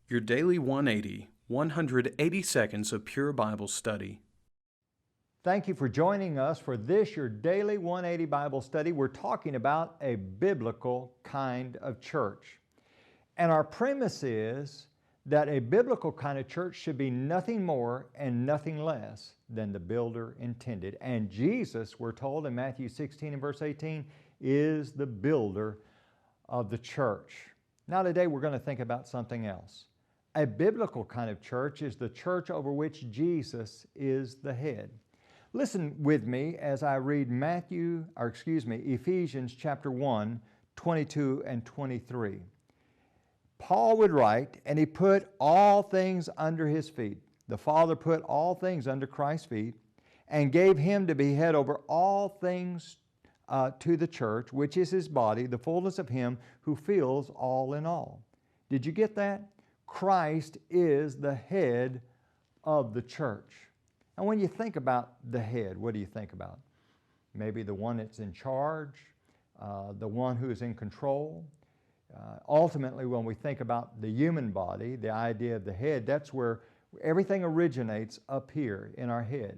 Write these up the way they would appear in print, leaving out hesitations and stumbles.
Your Daily 180, 180 seconds of pure Bible study. Thank you for joining us for this, your Daily 180 Bible study. We're talking about a biblical kind of church. And our premise is that a biblical kind of church should be nothing more and nothing less than the builder intended. And Jesus, we're told in Matthew 16 and verse 18, is the builder of the church. Now today we're going to think about something else. A biblical kind of church is the church over which Jesus is the head. Listen with me as I read Ephesians chapter 1, 22 and 23. Paul would write, and he put all things under his feet. The Father put all things under Christ's feet and gave him to be head over all things to the church, which is his body, the fullness of him who fills all in all. Did you get that? Christ is the head of the church. And when you think about the head, what do you think about? Maybe the one that's in charge, the one who is in control. Ultimately, when we think about the human body, the idea of the head, that's where everything originates up here in our head.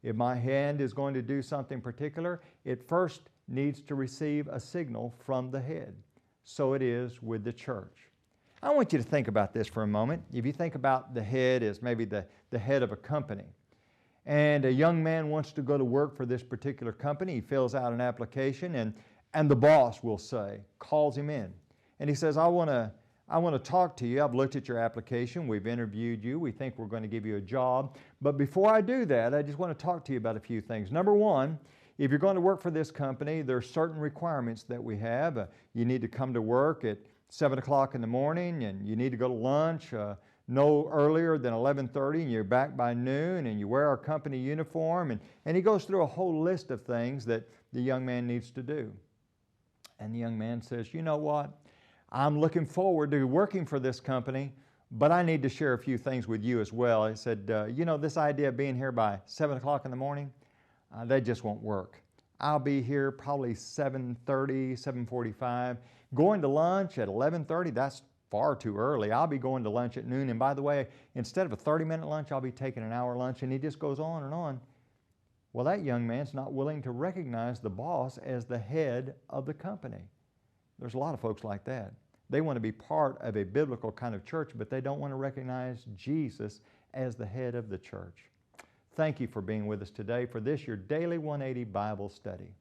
If my hand is going to do something particular, it first needs to receive a signal from the head. So it is with the church. I want you to think about this for a moment. If you think about the head as maybe the head of a company, and a young man wants to go to work for this particular company, he fills out an application, and the boss, will say, calls him in. And he says, I want to talk to you. I've looked at your application. We've interviewed you. We think we're going to give you a job. But before I do that, I just want to talk to you about a few things. Number one, if you're going to work for this company, there are certain requirements that we have. You need to come to work at 7 o'clock in the morning, and you need to go to lunch no earlier than 11:30, and you're back by noon, and you wear our company uniform. And he goes through a whole list of things that the young man needs to do. And the young man says, you know what? I'm looking forward to working for this company, but I need to share a few things with you as well. He said, you know, this idea of being here by 7 o'clock in the morning, that just won't work. I'll be here probably 7:30, 7:45. Going to lunch at 11:30, that's far too early. I'll be going to lunch at noon. And by the way, instead of a 30-minute lunch, I'll be taking an hour lunch. And he just goes on and on. Well, that young man's not willing to recognize the boss as the head of the company. There's a lot of folks like that. They want to be part of a biblical kind of church, but they don't want to recognize Jesus as the head of the church. Thank you for being with us today for this, your Daily 180 Bible study.